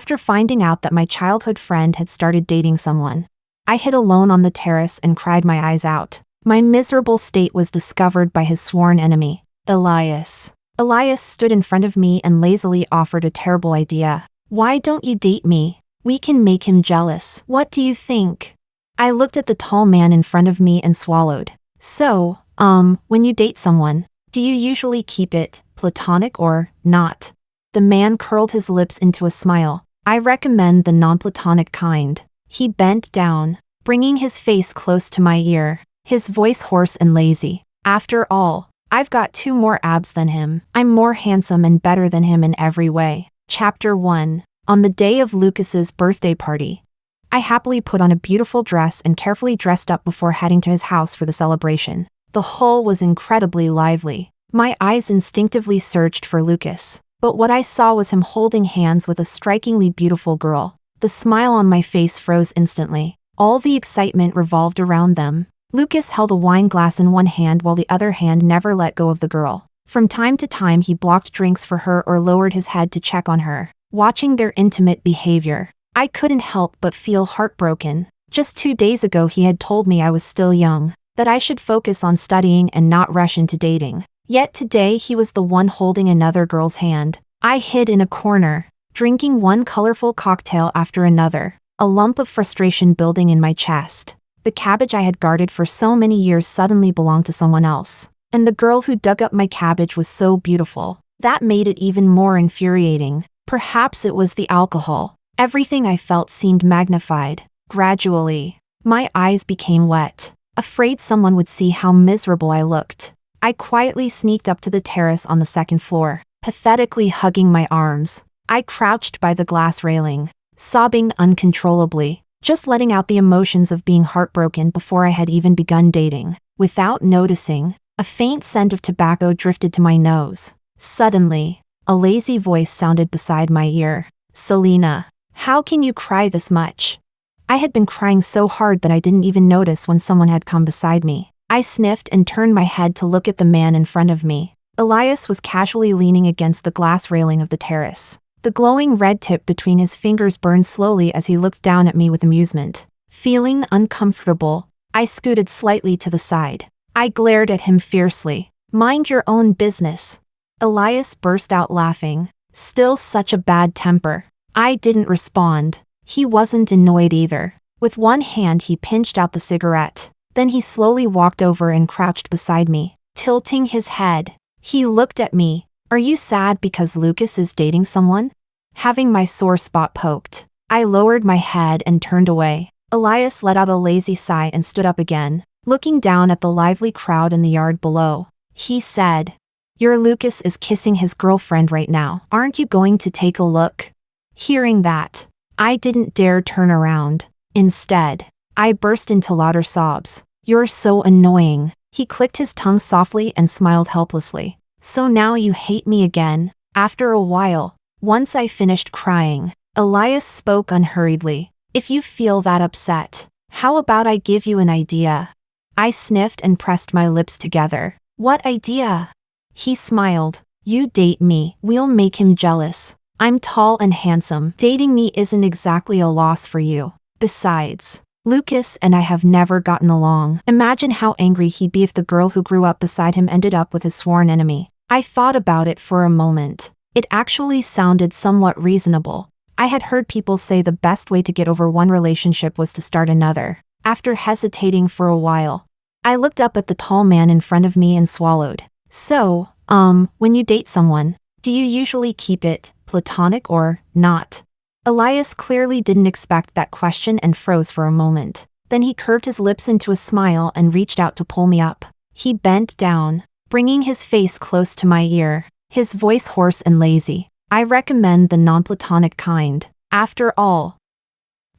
After finding out that my childhood friend had started dating someone, I hid alone on the terrace and cried my eyes out. My miserable state was discovered by his sworn enemy, Elias. Elias stood in front of me and lazily offered a terrible idea. "Why don't you date me? We can make him jealous. What do you think?" I looked at the tall man in front of me and swallowed. "So, when you date someone, do you usually keep it platonic or not?" The man curled his lips into a smile. "I recommend the non-platonic kind." He bent down, bringing his face close to my ear, his voice hoarse and lazy. "After all, I've got 2 more abs than him. I'm more handsome and better than him in every way." Chapter 1. On the day of Lucas's birthday party, I happily put on a beautiful dress and carefully dressed up before heading to his house for the celebration. The hall was incredibly lively. My eyes instinctively searched for Lucas, but what I saw was him holding hands with a strikingly beautiful girl. The smile on my face froze instantly. All the excitement revolved around them. Lucas held a wine glass in one hand while the other hand never let go of the girl. From time to time he blocked drinks for her or lowered his head to check on her. Watching their intimate behavior, I couldn't help but feel heartbroken. Just 2 days ago he had told me I was still young, that I should focus on studying and not rush into dating. Yet today he was the one holding another girl's hand. I hid in a corner, drinking one colorful cocktail after another, a lump of frustration building in my chest. The cabbage I had guarded for so many years suddenly belonged to someone else. And the girl who dug up my cabbage was so beautiful. That made it even more infuriating. Perhaps it was the alcohol. Everything I felt seemed magnified. Gradually, my eyes became wet, afraid someone would see how miserable I looked. I quietly sneaked up to the terrace on the 2nd floor, pathetically hugging my arms. I crouched by the glass railing, sobbing uncontrollably, just letting out the emotions of being heartbroken before I had even begun dating. Without noticing, a faint scent of tobacco drifted to my nose. Suddenly, a lazy voice sounded beside my ear. "Selena, how can you cry this much?" I had been crying so hard that I didn't even notice when someone had come beside me. I sniffed and turned my head to look at the man in front of me. Elias was casually leaning against the glass railing of the terrace. The glowing red tip between his fingers burned slowly as he looked down at me with amusement. Feeling uncomfortable, I scooted slightly to the side. I glared at him fiercely. "Mind your own business." Elias burst out laughing, still such a bad temper. I didn't respond. He wasn't annoyed either. With one hand he pinched out the cigarette. Then he slowly walked over and crouched beside me, tilting his head. He looked at me. "Are you sad because Lucas is dating someone?" Having my sore spot poked, I lowered my head and turned away. Elias let out a lazy sigh and stood up again, looking down at the lively crowd in the yard below. He said, "Your Lucas is kissing his girlfriend right now. Aren't you going to take a look?" Hearing that, I didn't dare turn around. Instead, I burst into louder sobs. "You're so annoying." He clicked his tongue softly and smiled helplessly. "So now you hate me again?" After a while, once I finished crying, Elias spoke unhurriedly. "If you feel that upset, how about I give you an idea?" I sniffed and pressed my lips together. "What idea?" He smiled. "You date me. We'll make him jealous. I'm tall and handsome. Dating me isn't exactly a loss for you. Besides, Lucas and I have never gotten along. Imagine how angry he'd be if the girl who grew up beside him ended up with his sworn enemy." I thought about it for a moment. It actually sounded somewhat reasonable. I had heard people say the best way to get over one relationship was to start another. After hesitating for a while, I looked up at the tall man in front of me and swallowed. "So, when you date someone, do you usually keep it platonic or not?" Elias clearly didn't expect that question and froze for a moment. Then he curved his lips into a smile and reached out to pull me up. He bent down, bringing his face close to my ear, his voice hoarse and lazy. "I recommend the non-platonic kind. After all,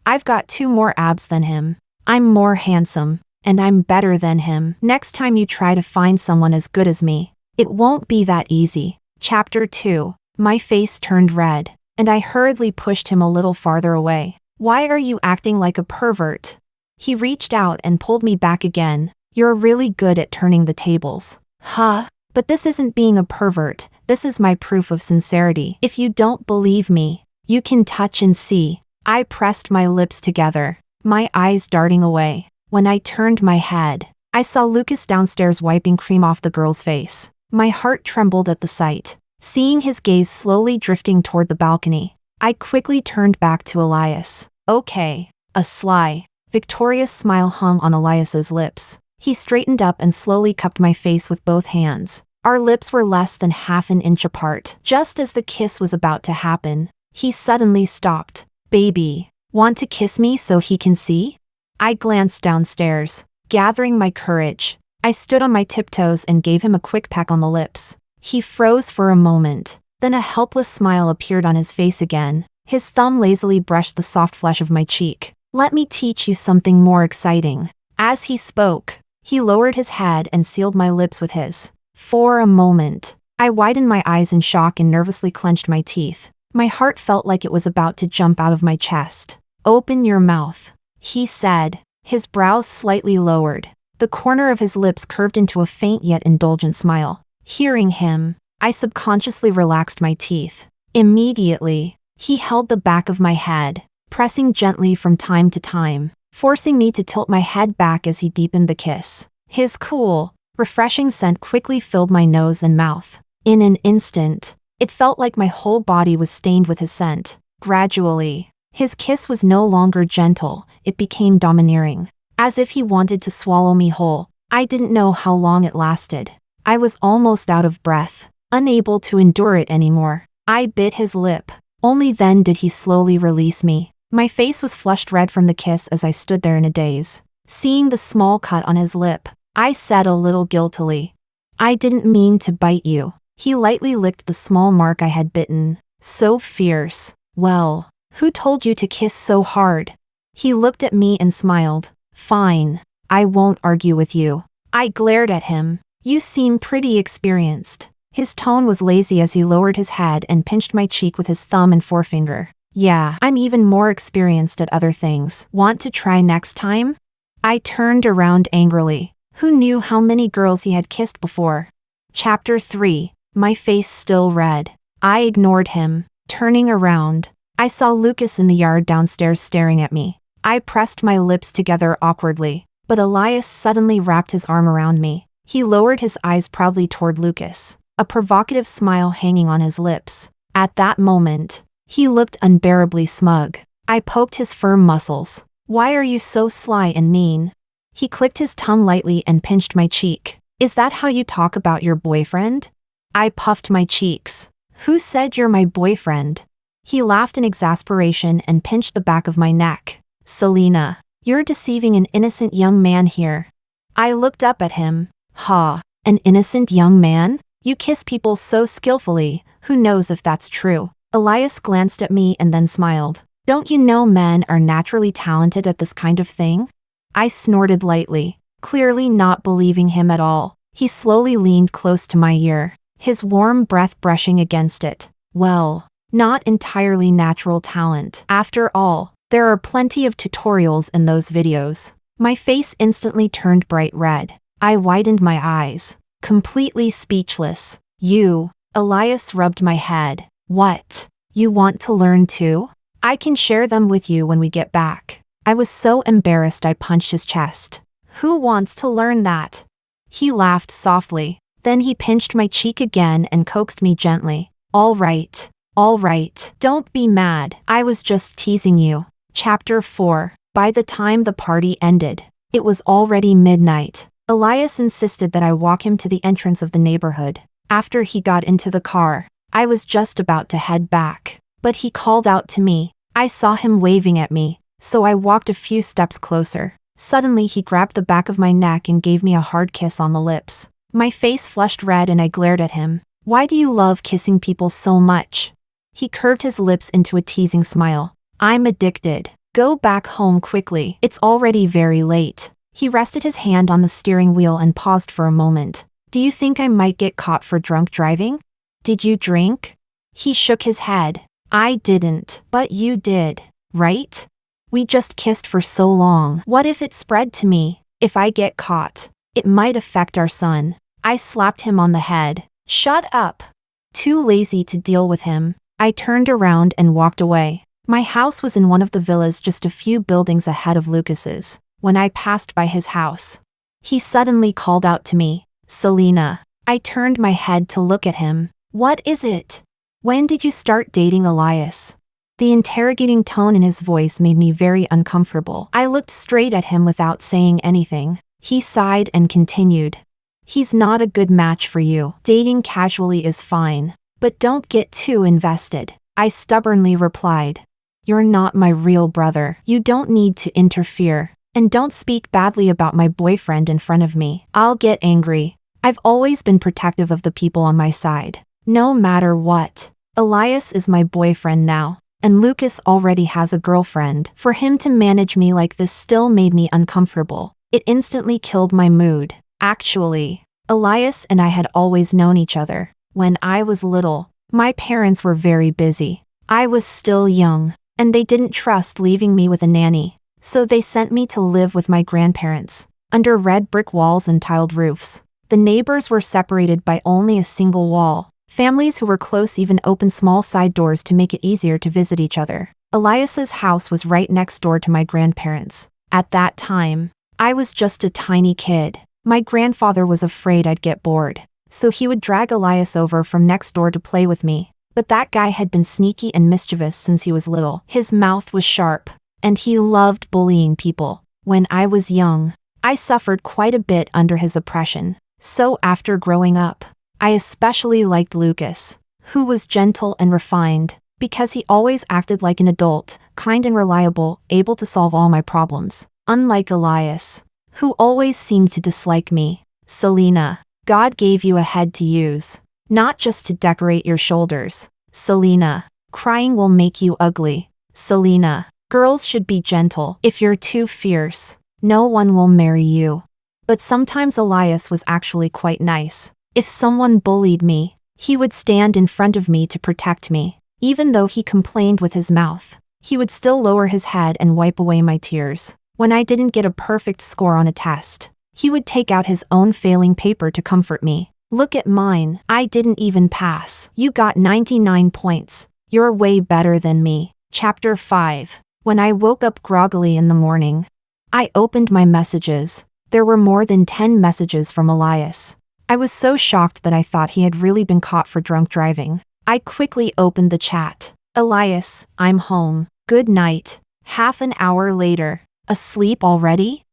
I've got 2 more abs than him. I'm more handsome, and I'm better than him. Next time you try to find someone as good as me, it won't be that easy." Chapter 2. My face turned red, and I hurriedly pushed him a little farther away. "Why are you acting like a pervert?" He reached out and pulled me back again. "You're really good at turning the tables." "Huh? But this isn't being a pervert. This is my proof of sincerity. If you don't believe me, You can touch and see. I pressed my lips together, my eyes darting away. When I turned my head, I saw Lucas downstairs wiping cream off the girl's face. My heart trembled at the sight, seeing his gaze slowly drifting toward the balcony. I quickly turned back to Elias. Okay. A sly, victorious smile hung on Elias's lips. He straightened up and slowly cupped my face with both hands. Our lips were less than half an inch apart. Just as the kiss was about to happen, he suddenly stopped. Baby, want to kiss me so he can see? I glanced downstairs, gathering my courage. I stood on my tiptoes and gave him a quick peck on the lips. He froze for a moment, then a helpless smile appeared on his face again. His thumb lazily brushed the soft flesh of my cheek. Let me teach you something more exciting. As he spoke, he lowered his head and sealed my lips with his. For a moment, I widened my eyes in shock and nervously clenched my teeth. My heart felt like it was about to jump out of my chest. Open your mouth, he said, his brows slightly lowered. The corner of his lips curved into a faint yet indulgent smile. Hearing him, I subconsciously relaxed my teeth. Immediately, he held the back of my head, pressing gently from time to time, forcing me to tilt my head back as he deepened the kiss. His cool, refreshing scent quickly filled my nose and mouth. In an instant, it felt like my whole body was stained with his scent. Gradually, his kiss was no longer gentle, it became domineering. As if he wanted to swallow me whole. I didn't know how long it lasted. I was almost out of breath, unable to endure it anymore. I bit his lip. Only then did he slowly release me. My face was flushed red from the kiss as I stood there in a daze. Seeing the small cut on his lip, I said a little guiltily, I didn't mean to bite you. He lightly licked the small mark I had bitten. So fierce. Well, who told you to kiss so hard? He looked at me and smiled. Fine. I won't argue with you. I glared at him. You seem pretty experienced. His tone was lazy as he lowered his head and pinched my cheek with his thumb and forefinger. Yeah, I'm even more experienced at other things. Want to try next time? I turned around angrily. Who knew how many girls he had kissed before? Chapter 3. My face still red. I ignored him. Turning around, I saw Lucas in the yard downstairs staring at me. I pressed my lips together awkwardly, but Elias suddenly wrapped his arm around me. He lowered his eyes proudly toward Lucas, a provocative smile hanging on his lips. At that moment, he looked unbearably smug. I poked his firm muscles. Why are you so sly and mean? He clicked his tongue lightly and pinched my cheek. Is that how you talk about your boyfriend? I puffed my cheeks. Who said you're my boyfriend? He laughed in exasperation and pinched the back of my neck. Selena, you're deceiving an innocent young man here. I looked up at him. Ha, an innocent young man? You kiss people so skillfully, who knows if that's true? Elias glanced at me and then smiled. Don't you know men are naturally talented at this kind of thing? I snorted lightly, clearly not believing him at all. He slowly leaned close to my ear, his warm breath brushing against it. Well, not entirely natural talent. After all, there are plenty of tutorials in those videos. My face instantly turned bright red. I widened my eyes, completely speechless. You, Elias rubbed my head. What? You want to learn too? I can share them with you when we get back. I was so embarrassed I punched his chest. Who wants to learn that? He laughed softly. Then he pinched my cheek again and coaxed me gently. All right, don't be mad. I was just teasing you. Chapter 4. By the time the party ended, it was already midnight. Elias insisted that I walk him to the entrance of the neighborhood. After he got into the car, I was just about to head back, but he called out to me. I saw him waving at me, so I walked a few steps closer. Suddenly he grabbed the back of my neck and gave me a hard kiss on the lips. My face flushed red and I glared at him. Why do you love kissing people so much? He curved his lips into a teasing smile. I'm addicted. Go back home quickly. It's already very late. He rested his hand on the steering wheel and paused for a moment. Do you think I might get caught for drunk driving? Did you drink? He shook his head. I didn't, but you did, right? We just kissed for so long. What if it spread to me? If I get caught, it might affect our son. I slapped him on the head. Shut up. Too lazy to deal with him, I turned around and walked away. My house was in one of the villas just a few buildings ahead of Lucas's. When I passed by his house, he suddenly called out to me, "Selena." I turned my head to look at him. "What is it? When did you start dating Elias?" The interrogating tone in his voice made me very uncomfortable. I looked straight at him without saying anything. He sighed and continued, "He's not a good match for you. Dating casually is fine, but don't get too invested." I stubbornly replied, "You're not my real brother. You don't need to interfere. And don't speak badly about my boyfriend in front of me. I'll get angry." I've always been protective of the people on my side, no matter what. Elias is my boyfriend now, and Lucas already has a girlfriend. For him to manage me like this still made me uncomfortable. It instantly killed my mood. Actually, Elias and I had always known each other. When I was little, my parents were very busy. I was still young, and they didn't trust leaving me with a nanny. So they sent me to live with my grandparents, under red brick walls and tiled roofs. The neighbors were separated by only a single wall. Families who were close even opened small side doors to make it easier to visit each other. Elias's house was right next door to my grandparents. At that time, I was just a tiny kid. My grandfather was afraid I'd get bored, so he would drag Elias over from next door to play with me. But that guy had been sneaky and mischievous since he was little. His mouth was sharp, and he loved bullying people. When I was young, I suffered quite a bit under his oppression. So after growing up, I especially liked Lucas, who was gentle and refined, because he always acted like an adult, kind and reliable, able to solve all my problems. Unlike Elias, who always seemed to dislike me. "Selena, God gave you a head to use, not just to decorate your shoulders. Selena, crying will make you ugly. Selena, girls should be gentle. If you're too fierce, no one will marry you." But sometimes Elias was actually quite nice. If someone bullied me, he would stand in front of me to protect me. Even though he complained with his mouth, he would still lower his head and wipe away my tears. When I didn't get a perfect score on a test, he would take out his own failing paper to comfort me. "Look at mine. I didn't even pass. You got 99 points. You're way better than me." Chapter 5. When I woke up groggily in the morning, I opened my messages. There were more than 10 messages from Elias. I was so shocked that I thought he had really been caught for drunk driving. I quickly opened the chat. "Elias, I'm home. Good night." Half an hour later, "Asleep already?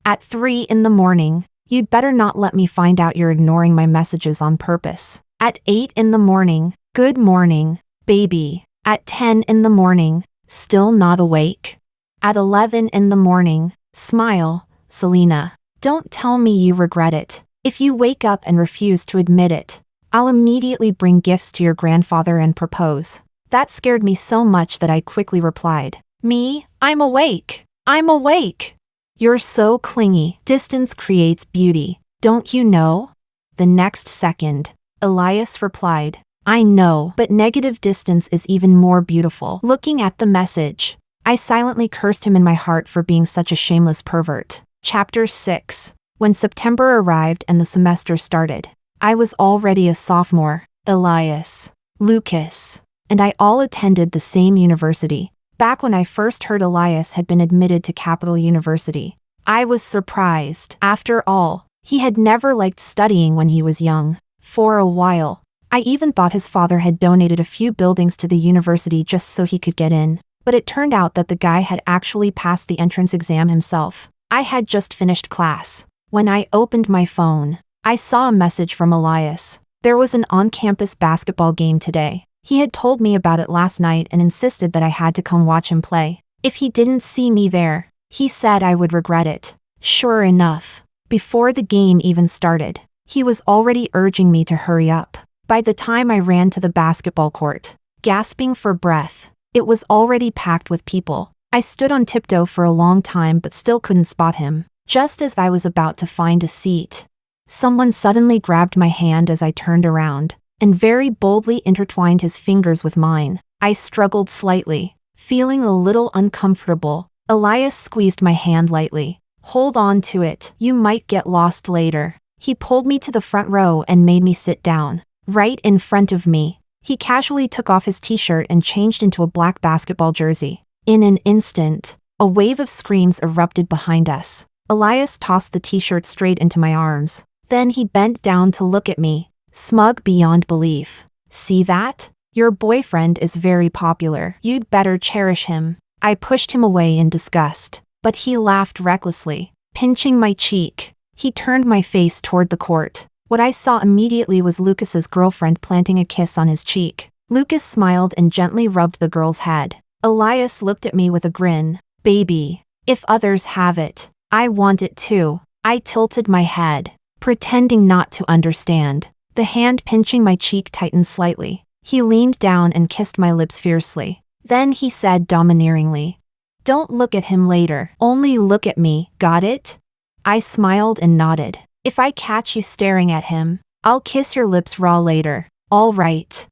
At 3 in the morning, you'd better not let me find out you're ignoring my messages on purpose." At 8 in the morning, "Good morning, baby." At 10 in the morning, "Still not awake?" At 11 in the morning, "Smile, Selena. Don't tell me you regret it. If you wake up and refuse to admit it, I'll immediately bring gifts to your grandfather and propose." That scared me so much that I quickly replied, "Me, I'm awake. I'm awake." "You're so clingy. Distance creates beauty. Don't you know?" The next second, Elias replied, "I know, but negative distance is even more beautiful." Looking at the message, I silently cursed him in my heart for being such a shameless pervert. Chapter 6. When September arrived and the semester started, I was already a sophomore. Elias, Lucas, and I all attended the same university. Back when I first heard Elias had been admitted to Capital University, I was surprised. After all, he had never liked studying when he was young. For a while, I even thought his father had donated a few buildings to the university just so he could get in. But it turned out that the guy had actually passed the entrance exam himself. I had just finished class. When I opened my phone, I saw a message from Elias. There was an on-campus basketball game today. He had told me about it last night and insisted that I had to come watch him play. If he didn't see me there, he said I would regret it. Sure enough, before the game even started, he was already urging me to hurry up. By the time I ran to the basketball court, gasping for breath, it was already packed with people. I stood on tiptoe for a long time but still couldn't spot him. Just as I was about to find a seat, someone suddenly grabbed my hand as I turned around, and very boldly intertwined his fingers with mine. I struggled slightly, feeling a little uncomfortable. Elias squeezed my hand lightly. "Hold on to it. You might get lost later." He pulled me to the front row and made me sit down. Right in front of me, He casually took off his t-shirt and changed into a black basketball jersey. In an instant, a wave of screams erupted behind us. Elias tossed the t-shirt straight into my arms. Then he bent down to look at me, smug beyond belief. See that? Your boyfriend is very popular. You'd better cherish him. I pushed him away in disgust, but he laughed recklessly, pinching my cheek. He turned my face toward the court. What I saw immediately was Lucas's girlfriend planting a kiss on his cheek. Lucas smiled and gently rubbed the girl's head. Elias looked at me with a grin. Baby, if others have it, I want it too. I tilted my head, pretending not to understand. The hand pinching my cheek tightened slightly. He leaned down and kissed my lips fiercely. Then he said domineeringly, "Don't look at him later. Only look at me, got it?" I smiled and nodded. "If I catch you staring at him, I'll kiss your lips raw later." All right.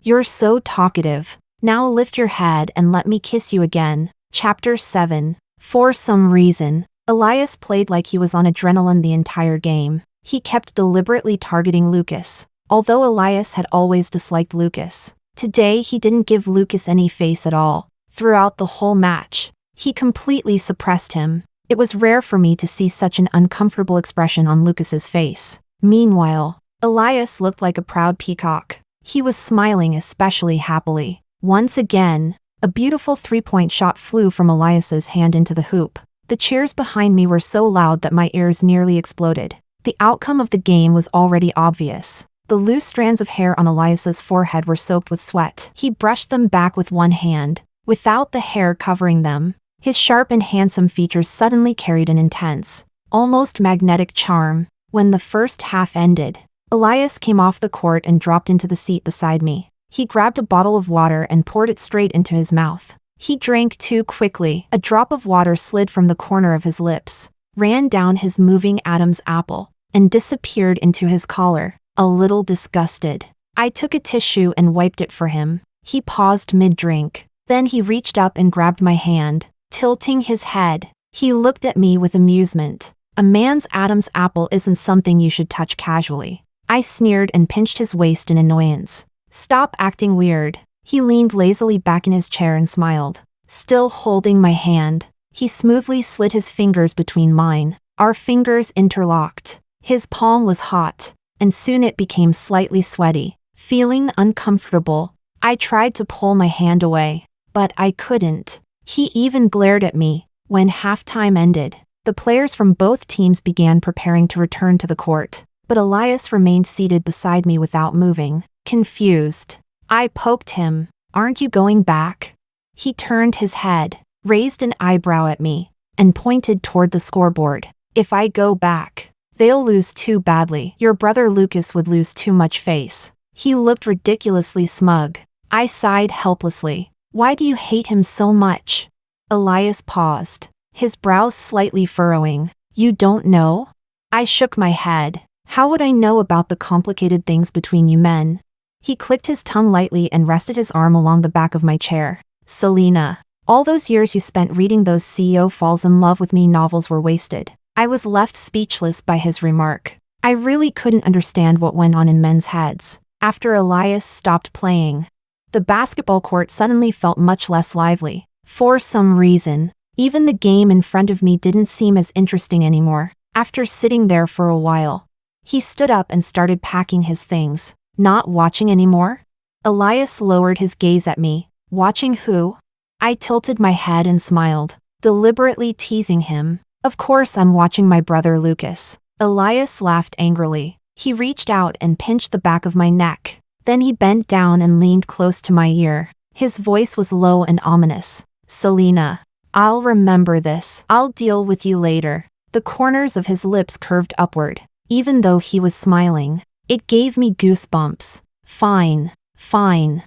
You're so talkative. Now lift your head and let me kiss you again." Chapter 7. For some reason, Elias played like he was on adrenaline the entire game. He kept deliberately targeting Lucas. Although Elias had always disliked Lucas, today he didn't give Lucas any face at all. Throughout the whole match, he completely suppressed him. It was rare for me to see such an uncomfortable expression on Lucas's face. Meanwhile, Elias looked like a proud peacock. He was smiling especially happily. Once again, a beautiful three-point shot flew from Elias's hand into the hoop. The cheers behind me were so loud that my ears nearly exploded. The outcome of the game was already obvious. The loose strands of hair on Elias's forehead were soaked with sweat. He brushed them back with one hand, without the hair covering them. His sharp and handsome features suddenly carried an intense, almost magnetic charm. When the first half ended, Elias came off the court and dropped into the seat beside me. He grabbed a bottle of water and poured it straight into his mouth. He drank too quickly. A drop of water slid from the corner of his lips, ran down his moving Adam's apple, and disappeared into his collar. A little disgusted, I took a tissue and wiped it for him. He paused mid-drink. Then he reached up and grabbed my hand, tilting his head. He looked at me with amusement. "A man's Adam's apple isn't something you should touch casually." I sneered and pinched his waist in annoyance. "Stop acting weird." He leaned lazily back in his chair and smiled. Still holding my hand, he smoothly slid his fingers between mine. Our fingers interlocked. His palm was hot, and soon it became slightly sweaty. Feeling uncomfortable, I tried to pull my hand away, but I couldn't. He even glared at me. When halftime ended, the players from both teams began preparing to return to the court, but Elias remained seated beside me without moving. Confused, I poked him. "Aren't you going back?" He turned his head, raised an eyebrow at me, and pointed toward the scoreboard. "If I go back, they'll lose too badly. Your brother Lucas would lose too much face." He looked ridiculously smug. I sighed helplessly. "Why do you hate him so much?" Elias paused, his brows slightly furrowing. "You don't know?" I shook my head. "How would I know about the complicated things between you men?" He clicked his tongue lightly and rested his arm along the back of my chair. "Selena, all those years you spent reading those CEO Falls in Love with Me novels were wasted." I was left speechless by his remark. I really couldn't understand what went on in men's heads. After Elias stopped playing, the basketball court suddenly felt much less lively. For some reason, even the game in front of me didn't seem as interesting anymore. After sitting there for a while, he stood up and started packing his things. "Not watching anymore?" Elias lowered his gaze at me. "Watching who?" I tilted my head and smiled, deliberately teasing him. "Of course I'm watching my brother Lucas." Elias laughed angrily. He reached out and pinched the back of my neck. Then he bent down and leaned close to my ear. His voice was low and ominous. "Selena, I'll remember this. I'll deal with you later." The corners of his lips curved upward, even though he was smiling. It gave me goosebumps. Fine,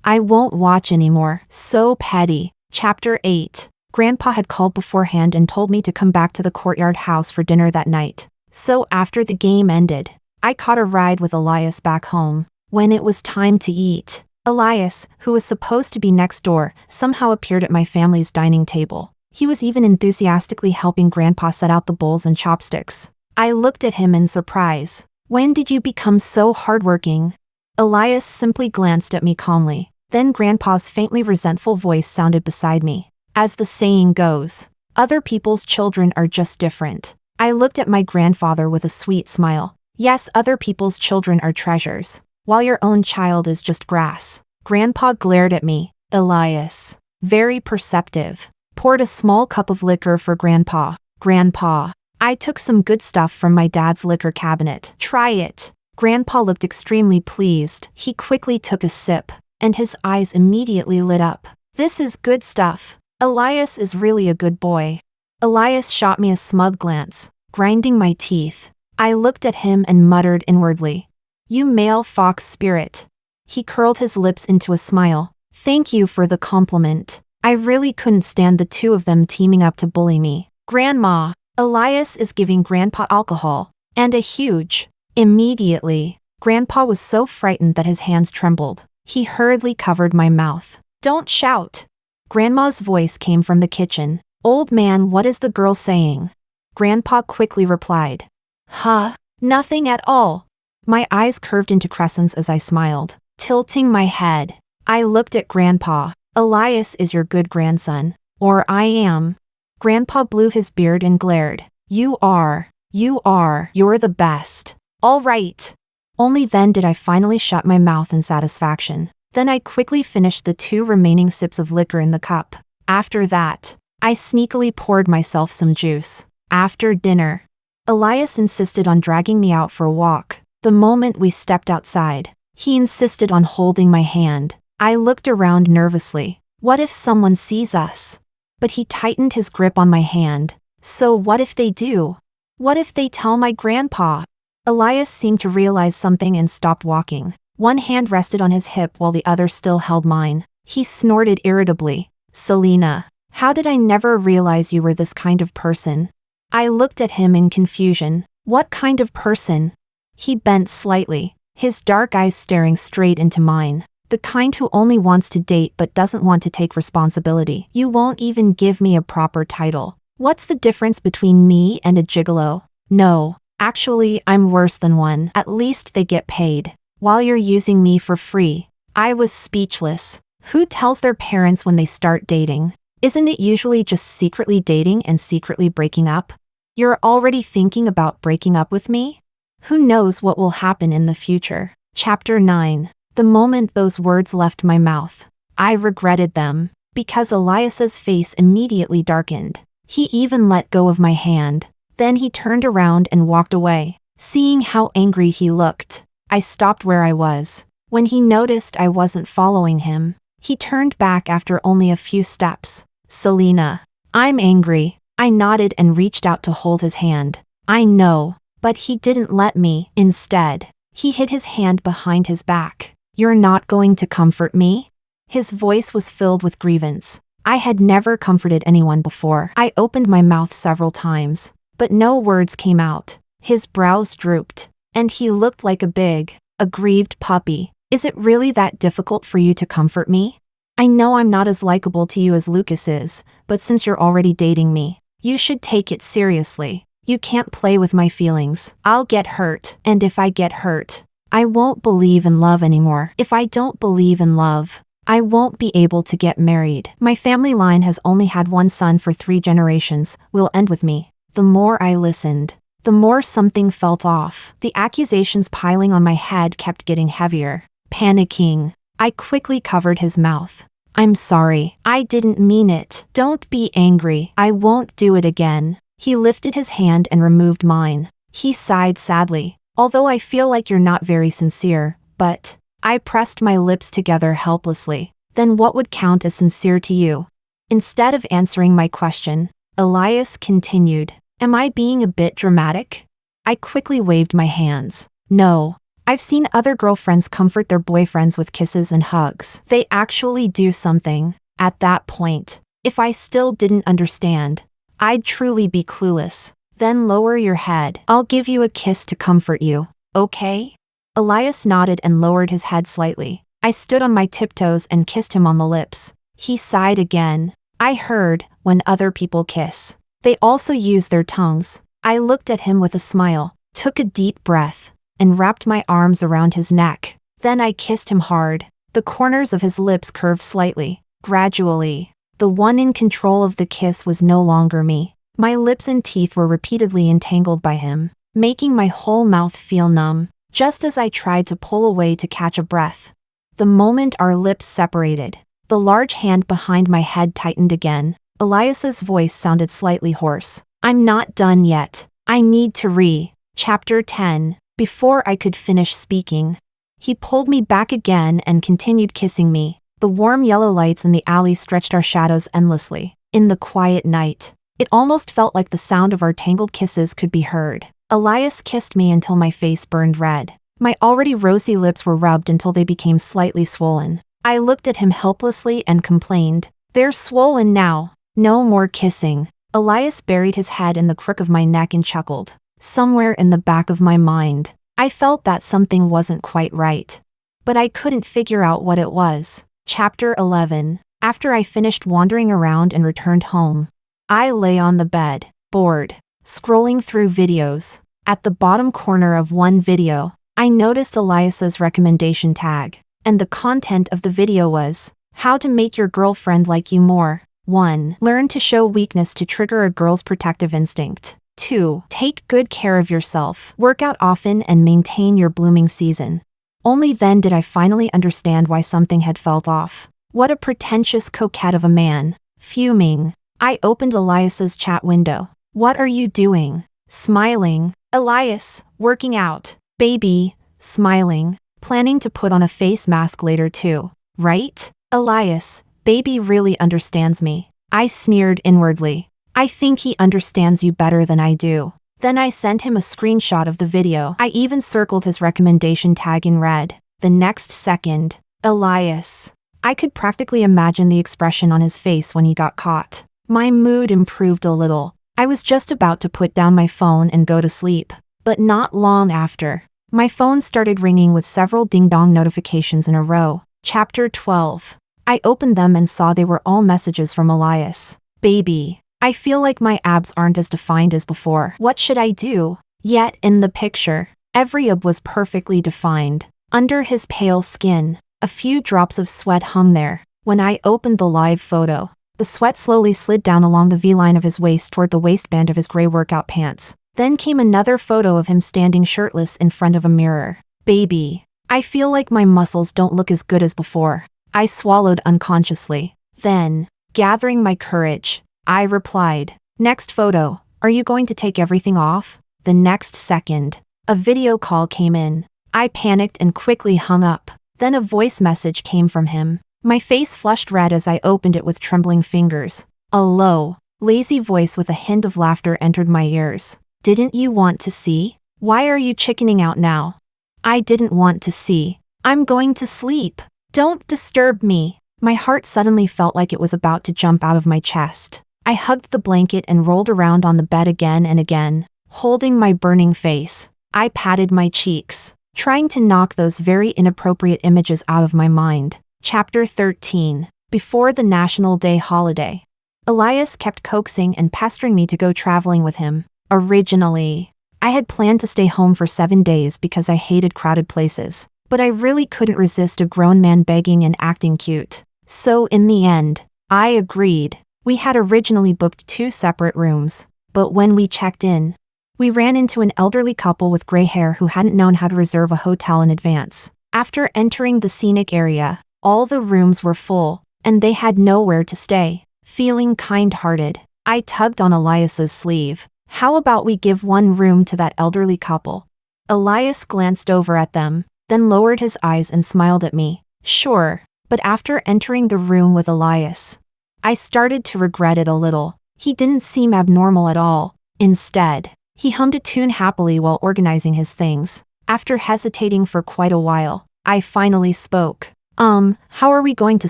I won't watch anymore. So petty. Chapter 8. Grandpa had called beforehand and told me to come back to the courtyard house for dinner that night. So after the game ended, I caught a ride with Elias back home. When it was time to eat, Elias, who was supposed to be next door, somehow appeared at my family's dining table. He was even enthusiastically helping Grandpa set out the bowls and chopsticks. I looked at him in surprise. "When did you become so hardworking?" Elias simply glanced at me calmly. Then Grandpa's faintly resentful voice sounded beside me. As the saying goes, other people's children are just different. I looked at my grandfather with a sweet smile. Yes, other people's children are treasures, while your own child is just grass. Grandpa glared at me. Elias, very perceptive, poured a small cup of liquor for Grandpa. Grandpa, I took some good stuff from my dad's liquor cabinet. Try it. Grandpa looked extremely pleased. He quickly took a sip, and his eyes immediately lit up. This is good stuff. Elias is really a good boy. Elias shot me a smug glance, grinding my teeth. I looked at him and muttered inwardly, "You male fox spirit." He curled his lips into a smile. Thank you for the compliment. I really couldn't stand the two of them teaming up to bully me. Grandma, Elias is giving Grandpa alcohol, and a huge. Immediately, Grandpa was so frightened that his hands trembled. He hurriedly covered my mouth. Don't shout. Grandma's voice came from the kitchen. Old man, what is the girl saying? Grandpa quickly replied. Huh? Nothing at all. My eyes curved into crescents as I smiled, tilting my head. I looked at Grandpa. Elias is your good grandson. Or I am. Grandpa blew his beard and glared. You're the best. All right. Only then did I finally shut my mouth in satisfaction. Then I quickly finished the 2 remaining sips of liquor in the cup. After that, I sneakily poured myself some juice. After dinner, Elias insisted on dragging me out for a walk. The moment we stepped outside, he insisted on holding my hand. I looked around nervously. What if someone sees us? But he tightened his grip on my hand. So what if they do? What if they tell my grandpa? Elias seemed to realize something and stopped walking. One hand rested on his hip while the other still held mine. He snorted irritably. Selena, how did I never realize you were this kind of person? I looked at him in confusion. What kind of person? He bent slightly, his dark eyes staring straight into mine. The kind who only wants to date but doesn't want to take responsibility. You won't even give me a proper title. What's the difference between me and a gigolo? No, actually, I'm worse than one. At least they get paid, while you're using me for free. I was speechless. Who tells their parents when they start dating? Isn't it usually just secretly dating and secretly breaking up? You're already thinking about breaking up with me? Who knows what will happen in the future? Chapter 9. The moment those words left my mouth, I regretted them, because Elias's face immediately darkened. He even let go of my hand. Then he turned around and walked away. Seeing how angry he looked, I stopped where I was. When he noticed I wasn't following him, he turned back after only a few steps. Selena, I'm angry. I nodded and reached out to hold his hand. I know, but he didn't let me. Instead, he hid his hand behind his back. You're not going to comfort me? His voice was filled with grievance. I had never comforted anyone before. I opened my mouth several times, but no words came out. His brows drooped, and he looked like a aggrieved puppy. Is it really that difficult for you to comfort me? I know I'm not as likable to you as Lucas is, but since you're already dating me, you should take it seriously. You can't play with my feelings. I'll get hurt, and if I get hurt, I won't believe in love anymore. If I don't believe in love, I won't be able to get married. My family line has only had one son for 3 generations. Will end with me. The more I listened, the more something felt off. The accusations piling on my head kept getting heavier. Panicking, I quickly covered his mouth. I'm sorry. I didn't mean it. Don't be angry. I won't do it again. He lifted his hand and removed mine. He sighed sadly. Although I feel like you're not very sincere, but... I pressed my lips together helplessly. Then what would count as sincere to you? Instead of answering my question, Elias continued. Am I being a bit dramatic? I quickly waved my hands. No. I've seen other girlfriends comfort their boyfriends with kisses and hugs. They actually do something. At that point, if I still didn't understand, I'd truly be clueless. Then lower your head. I'll give you a kiss to comfort you, okay? Elias nodded and lowered his head slightly. I stood on my tiptoes and kissed him on the lips. He sighed again. I heard, when other people kiss, they also use their tongues. I looked at him with a smile, took a deep breath, and wrapped my arms around his neck. Then I kissed him hard. The corners of his lips curved slightly. Gradually, the one in control of the kiss was no longer me. My lips and teeth were repeatedly entangled by him, making my whole mouth feel numb, just as I tried to pull away to catch a breath. The moment our lips separated, the large hand behind my head tightened again. Elias's voice sounded slightly hoarse. I'm not done yet. I need to Chapter 10. Before I could finish speaking, he pulled me back again and continued kissing me. The warm yellow lights in the alley stretched our shadows endlessly. In the quiet night, it almost felt like the sound of our tangled kisses could be heard. Elias kissed me until my face burned red. My already rosy lips were rubbed until they became slightly swollen. I looked at him helplessly and complained, "They're swollen now. No more kissing." Elias buried his head in the crook of my neck and chuckled. Somewhere in the back of my mind, I felt that something wasn't quite right. But I couldn't figure out what it was. Chapter 11. After I finished wandering around and returned home, I lay on the bed, bored, scrolling through videos. At the bottom corner of one video, I noticed Elias's recommendation tag, and the content of the video was, "How to make your girlfriend like you more." 1. Learn to show weakness to trigger a girl's protective instinct. 2. Take good care of yourself. Work out often and maintain your blooming season. Only then did I finally understand why something had felt off. What a pretentious coquette of a man. Fuming, I opened Elias's chat window. "What are you doing?" Smiling. Elias, working out. Baby, smiling. Planning to put on a face mask later too, right? Elias, baby really understands me. I sneered inwardly. I think he understands you better than I do. Then I sent him a screenshot of the video. I even circled his recommendation tag in red. The next second, Elias. I could practically imagine the expression on his face when he got caught. My mood improved a little. I was just about to put down my phone and go to sleep. But not long after, my phone started ringing with several ding-dong notifications in a row. Chapter 12. I opened them and saw they were all messages from Elias. "Baby, I feel like my abs aren't as defined as before. What should I do?" Yet in the picture, every ab was perfectly defined. Under his pale skin, a few drops of sweat hung there. When I opened the live photo, the sweat slowly slid down along the V-line of his waist toward the waistband of his gray workout pants. Then came another photo of him standing shirtless in front of a mirror. "Baby, I feel like my muscles don't look as good as before." I swallowed unconsciously. Then, gathering my courage, I replied, "Next photo, are you going to take everything off?" The next second, a video call came in. I panicked and quickly hung up. Then a voice message came from him. My face flushed red as I opened it with trembling fingers. A low, lazy voice with a hint of laughter entered my ears. "Didn't you want to see? Why are you chickening out now?" I didn't want to see. "I'm going to sleep. Don't disturb me." My heart suddenly felt like it was about to jump out of my chest. I hugged the blanket and rolled around on the bed again and again. Holding my burning face, I patted my cheeks, trying to knock those very inappropriate images out of my mind. Chapter 13. Before the National Day holiday, Elias kept coaxing and pestering me to go traveling with him. Originally, I had planned to stay home for 7 days because I hated crowded places, but I really couldn't resist a grown man begging and acting cute. So in the end, I agreed. We had originally booked 2 separate rooms, but when we checked in, we ran into an elderly couple with gray hair who hadn't known how to reserve a hotel in advance. After entering the scenic area, all the rooms were full, and they had nowhere to stay. Feeling kind-hearted, I tugged on Elias's sleeve. "How about we give one room to that elderly couple?" Elias glanced over at them, then lowered his eyes and smiled at me. "Sure." But after entering the room with Elias, I started to regret it a little. He didn't seem abnormal at all. Instead, he hummed a tune happily while organizing his things. After hesitating for quite a while, I finally spoke. How are we going to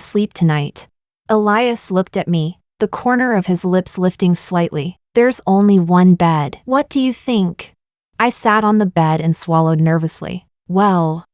sleep tonight?" Elias looked at me, the corner of his lips lifting slightly. "There's only one bed. What do you think?" I sat on the bed and swallowed nervously. "Well,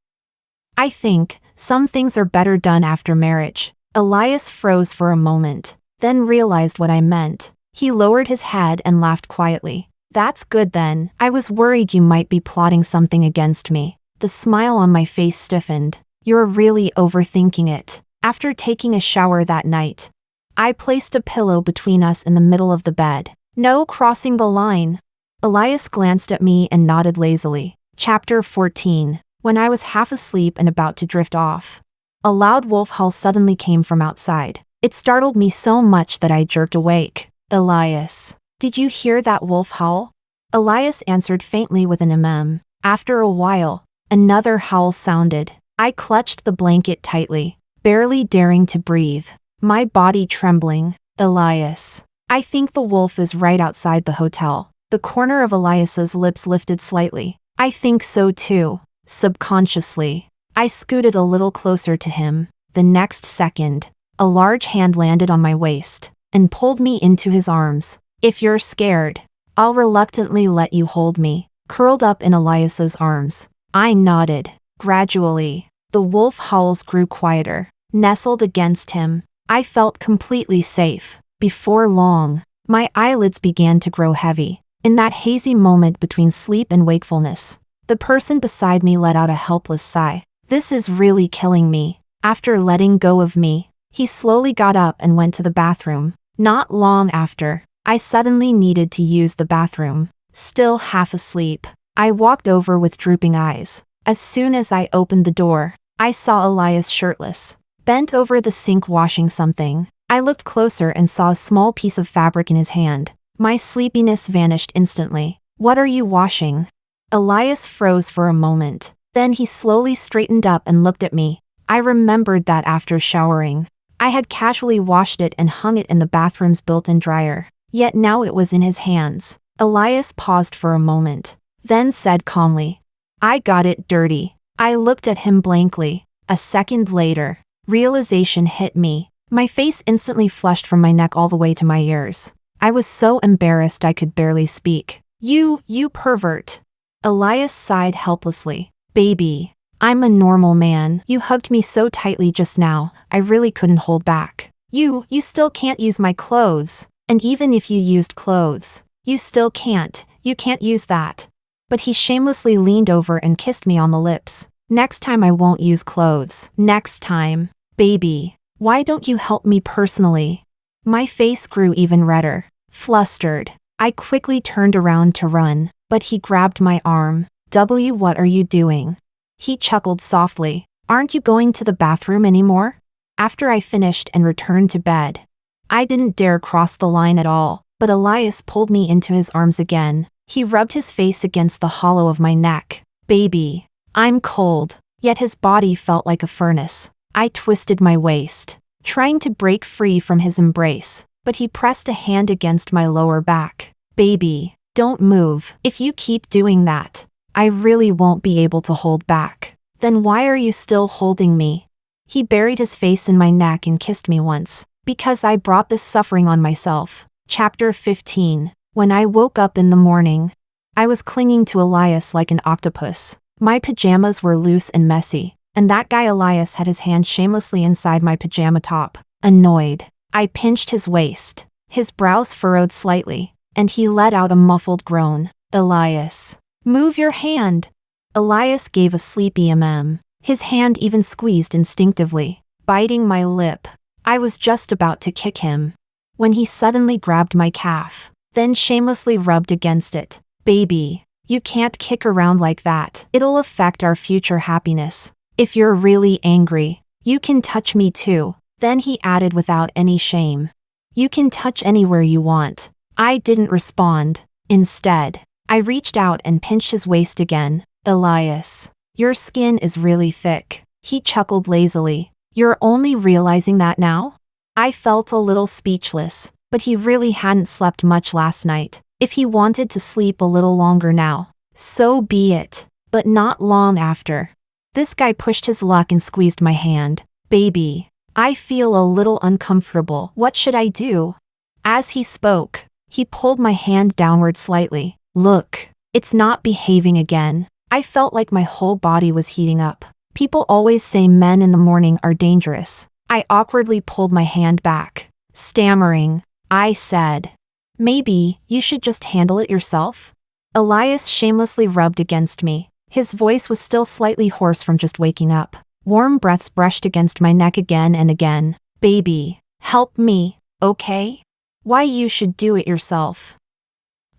I think some things are better done after marriage." Elias froze for a moment, then realized what I meant. He lowered his head and laughed quietly. "That's good then. I was worried you might be plotting something against me." The smile on my face stiffened. You're really overthinking it. After taking a shower that night, I placed a pillow between us in the middle of the bed. No crossing the line. Elias glanced at me and nodded lazily. Chapter 14. When I was half asleep and about to drift off, a loud wolf howl suddenly came from outside. It startled me so much that I jerked awake. Elias, did you hear that wolf howl? Elias answered faintly with an mm. After a while, another howl sounded. I clutched the blanket tightly, barely daring to breathe, my body trembling. Elias, I think the wolf is right outside the hotel. The corner of Elias's lips lifted slightly. I think so too. Subconsciously, I scooted a little closer to him. The next second, a large hand landed on my waist and pulled me into his arms. If you're scared, I'll reluctantly let you hold me. Curled up in Elias's arms, I nodded. Gradually, the wolf howls grew quieter. Nestled against him, I felt completely safe. Before long, my eyelids began to grow heavy. In that hazy moment between sleep and wakefulness, the person beside me let out a helpless sigh. This is really killing me. After letting go of me, he slowly got up and went to the bathroom. Not long after, I suddenly needed to use the bathroom. Still half asleep, I walked over with drooping eyes. As soon as I opened the door, I saw Elias shirtless, bent over the sink washing something. I looked closer and saw a small piece of fabric in his hand. My sleepiness vanished instantly. What are you washing? Elias froze for a moment. Then he slowly straightened up and looked at me. I remembered that after showering, I had casually washed it and hung it in the bathroom's built-in dryer. Yet now it was in his hands. Elias paused for a moment, then said calmly, I got it dirty. I looked at him blankly. A second later, realization hit me. My face instantly flushed from my neck all the way to my ears. I was so embarrassed I could barely speak. You pervert. Elias sighed helplessly. Baby, I'm a normal man. You hugged me so tightly just now, I really couldn't hold back. You still can't use my clothes. And even if you used clothes, you still can't. You can't use that. But he shamelessly leaned over and kissed me on the lips. Next time I won't use clothes. Next time. Baby, why don't you help me personally? My face grew even redder. Flustered, I quickly turned around to run, but he grabbed my arm. What are you doing? He chuckled softly. Aren't you going to the bathroom anymore? After I finished and returned to bed, I didn't dare cross the line at all, but Elias pulled me into his arms again. He rubbed his face against the hollow of my neck. Baby, I'm cold. Yet his body felt like a furnace. I twisted my waist, trying to break free from his embrace, but he pressed a hand against my lower back. Baby, don't move. If you keep doing that, I really won't be able to hold back. Then why are you still holding me? He buried his face in my neck and kissed me once. Because I brought this suffering on myself. Chapter 15. When I woke up in the morning, I was clinging to Elias like an octopus. My pajamas were loose and messy, and that guy Elias had his hand shamelessly inside my pajama top. Annoyed, I pinched his waist. His brows furrowed slightly, and he let out a muffled groan. Elias, move your hand. Elias gave a sleepy His hand even squeezed instinctively, biting my lip. I was just about to kick him when he suddenly grabbed my calf, then shamelessly rubbed against it. Baby, you can't kick around like that. It'll affect our future happiness. If you're really angry, you can touch me too. Then he added without any shame. You can touch anywhere you want. I didn't respond. Instead, I reached out and pinched his waist again. Elias, your skin is really thick. He chuckled lazily. You're only realizing that now? I felt a little speechless, but he really hadn't slept much last night. If he wanted to sleep a little longer now, so be it. But not long after, this guy pushed his luck and squeezed my hand. Baby, I feel a little uncomfortable. What should I do? As he spoke, he pulled my hand downward slightly. Look, it's not behaving again. I felt like my whole body was heating up. People always say men in the morning are dangerous. I awkwardly pulled my hand back. Stammering, I said, maybe you should just handle it yourself? Elias shamelessly rubbed against me. His voice was still slightly hoarse from just waking up. Warm breaths brushed against my neck again and again. Baby, help me, okay? Why you should do it yourself.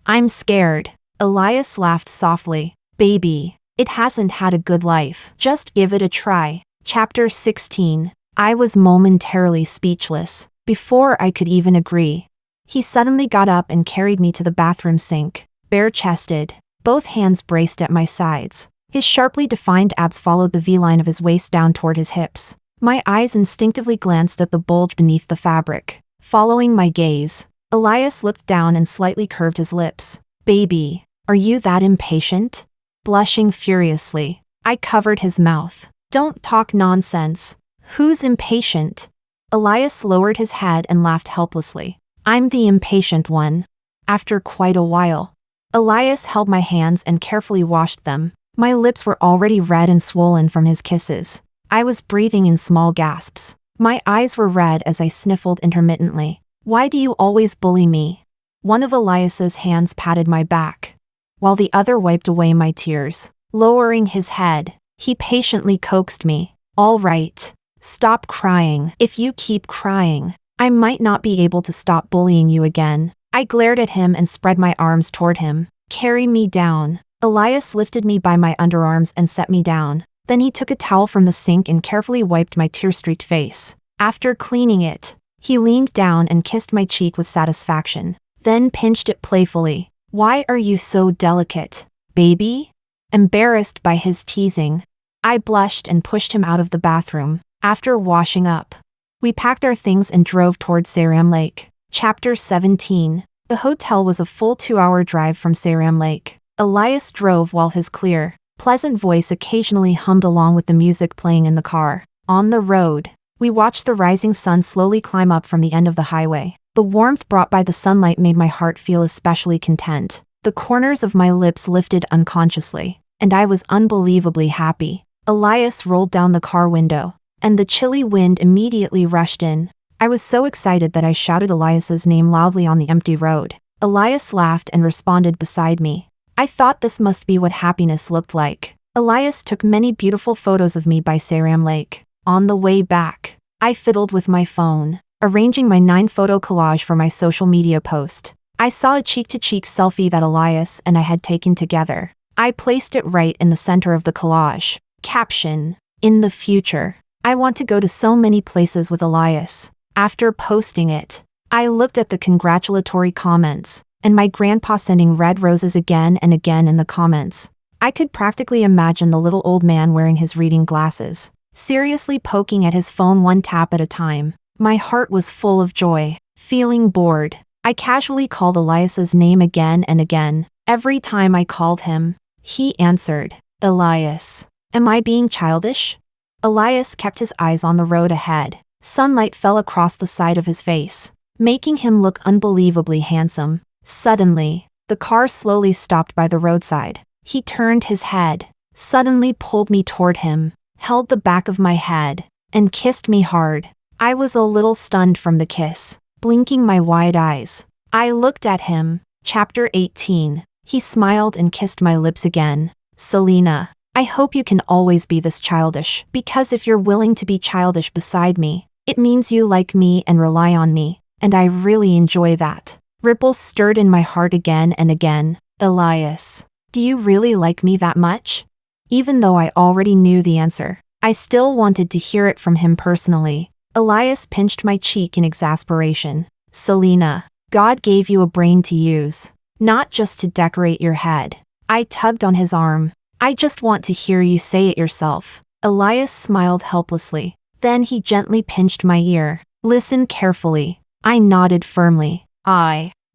I'm scared. Elias laughed softly. Baby, it hasn't had a good life. Just give it a try. Chapter 16. I was momentarily speechless. Before I could even agree, he suddenly got up and carried me to the bathroom sink, bare-chested, both hands braced at my sides. His sharply defined abs followed the V-line of his waist down toward his hips. My eyes instinctively glanced at the bulge beneath the fabric. Following my gaze, Elias looked down and slightly curved his lips. Baby, are you that impatient? Blushing furiously, I covered his mouth. Don't talk nonsense. Who's impatient? Elias lowered his head and laughed helplessly. I'm the impatient one. After quite a while, Elias held my hands and carefully washed them. My lips were already red and swollen from his kisses. I was breathing in small gasps. My eyes were red as I sniffled intermittently. Why do you always bully me? One of Elias's hands patted my back, while the other wiped away my tears. Lowering his head, he patiently coaxed me. All right, stop crying. If you keep crying, I might not be able to stop bullying you again. I glared at him and spread my arms toward him. Carry me down. Elias lifted me by my underarms and set me down. Then he took a towel from the sink and carefully wiped my tear-streaked face. After cleaning it, he leaned down and kissed my cheek with satisfaction, then pinched it playfully. Why are you so delicate, baby? Embarrassed by his teasing, I blushed and pushed him out of the bathroom. After washing up, we packed our things and drove toward Sayram Lake. Chapter 17. The hotel was a full 2-hour drive from Sayram Lake. Elias drove while his clear, pleasant voice occasionally hummed along with the music playing in the car. On the road, we watched the rising sun slowly climb up from the end of the highway. The warmth brought by the sunlight made my heart feel especially content. The corners of my lips lifted unconsciously, and I was unbelievably happy. Elias rolled down the car window, and the chilly wind immediately rushed in. I was so excited that I shouted Elias's name loudly on the empty road. Elias laughed and responded beside me. I thought this must be what happiness looked like. Elias took many beautiful photos of me by Sayram Lake. On the way back, I fiddled with my phone, arranging my 9-photo collage for my social media post. I saw a cheek-to-cheek selfie that Elias and I had taken together. I placed it right in the center of the collage. Caption: in the future, I want to go to so many places with Elias. After posting it, I looked at the congratulatory comments, and my grandpa sending red roses again and again in the comments. I could practically imagine the little old man wearing his reading glasses, seriously poking at his phone one tap at a time. My heart was full of joy. Feeling bored, I casually called Elias's name again and again. Every time I called him, he answered. Elias. Am I being childish? Elias kept his eyes on the road ahead. Sunlight fell across the side of his face, making him look unbelievably handsome. Suddenly, the car slowly stopped by the roadside. He turned his head, suddenly pulled me toward him, held the back of my head, and kissed me hard. I was a little stunned from the kiss. Blinking my wide eyes, I looked at him. Chapter 18. He smiled and kissed my lips again. Selena, I hope you can always be this childish, because if you're willing to be childish beside me, it means you like me and rely on me, and I really enjoy that. Ripples stirred in my heart again and again. Elias, do you really like me that much? Even though I already knew the answer, I still wanted to hear it from him personally. Elias pinched my cheek in exasperation. Selena, God gave you a brain to use, not just to decorate your head. I tugged on his arm. I just want to hear you say it yourself. Elias smiled helplessly. Then he gently pinched my ear. Listen carefully. I nodded firmly.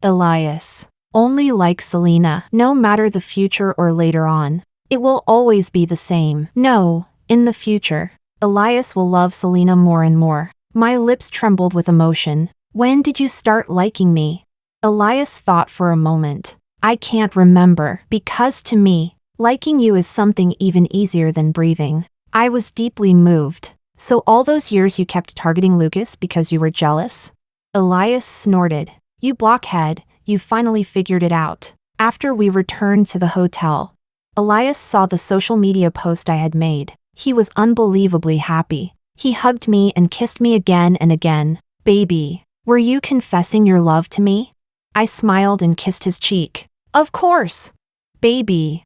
Elias, only like Selena, no matter the future or later on. It will always be the same. No, in the future, Elias will love Selena more and more. My lips trembled with emotion. When did you start liking me? Elias thought for a moment. I can't remember, because to me, liking you is something even easier than breathing. I was deeply moved. So all those years you kept targeting Lucas because you were jealous? Elias snorted. You blockhead, you finally figured it out. After we returned to the hotel, Elias saw the social media post I had made. He was unbelievably happy. He hugged me and kissed me again and again. Baby, were you confessing your love to me? I smiled and kissed his cheek. Of course. Baby.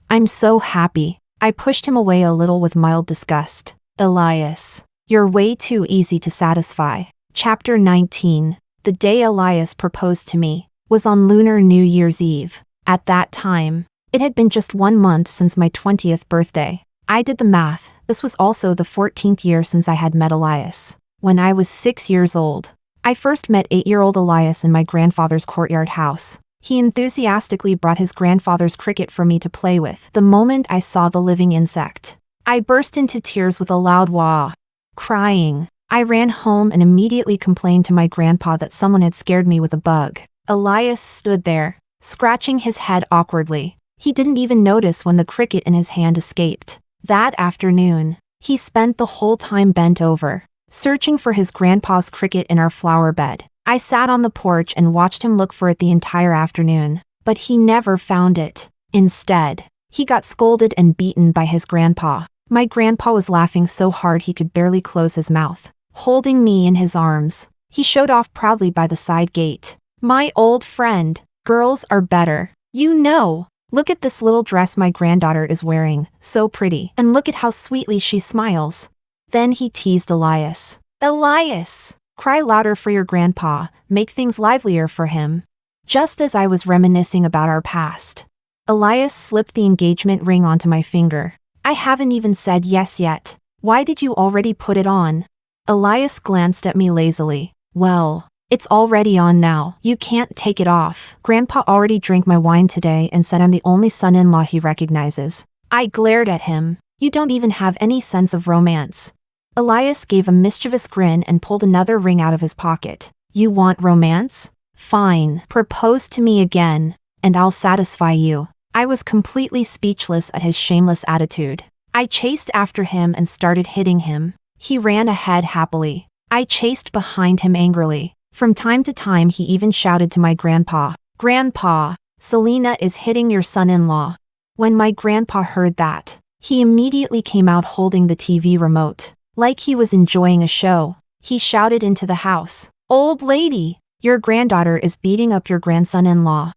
I'm so happy. I pushed him away a little with mild disgust. Elias, you're way too easy to satisfy. Chapter 19. The day Elias proposed to me was on Lunar New Year's Eve. At that time, it had been just 1 month since my 20th birthday. I did the math. This was also the 14th year since I had met Elias. When I was 6 years old, I first met 8-year-old Elias in my grandfather's courtyard house. He enthusiastically brought his grandfather's cricket for me to play with. The moment I saw the living insect, I burst into tears with a loud wah. Crying, I ran home and immediately complained to my grandpa that someone had scared me with a bug. Elias stood there, scratching his head awkwardly. He didn't even notice when the cricket in his hand escaped. That afternoon, he spent the whole time bent over, searching for his grandpa's cricket in our flower bed. I sat on the porch and watched him look for it the entire afternoon, but he never found it. Instead, he got scolded and beaten by his grandpa. My grandpa was laughing so hard he could barely close his mouth. Holding me in his arms, he showed off proudly by the side gate. My old friend, girls are better. You know. Look at this little dress my granddaughter is wearing, so pretty. And look at how sweetly she smiles. Then he teased Elias. Elias! Cry louder for your grandpa, make things livelier for him. Just as I was reminiscing about our past, Elias slipped the engagement ring onto my finger. I haven't even said yes yet. Why did you already put it on? Elias glanced at me lazily. Well, it's already on now. You can't take it off. Grandpa already drank my wine today and said I'm the only son-in-law he recognizes. I glared at him. You don't even have any sense of romance. Elias gave a mischievous grin and pulled another ring out of his pocket. You want romance? Fine. Propose to me again, and I'll satisfy you. I was completely speechless at his shameless attitude. I chased after him and started hitting him. He ran ahead happily. I chased behind him angrily. From time to time he even shouted to my grandpa, Grandpa, Selena is hitting your son-in-law. When my grandpa heard that, he immediately came out holding the TV remote. Like he was enjoying a show, he shouted into the house, Old lady, your granddaughter is beating up your grandson-in-law.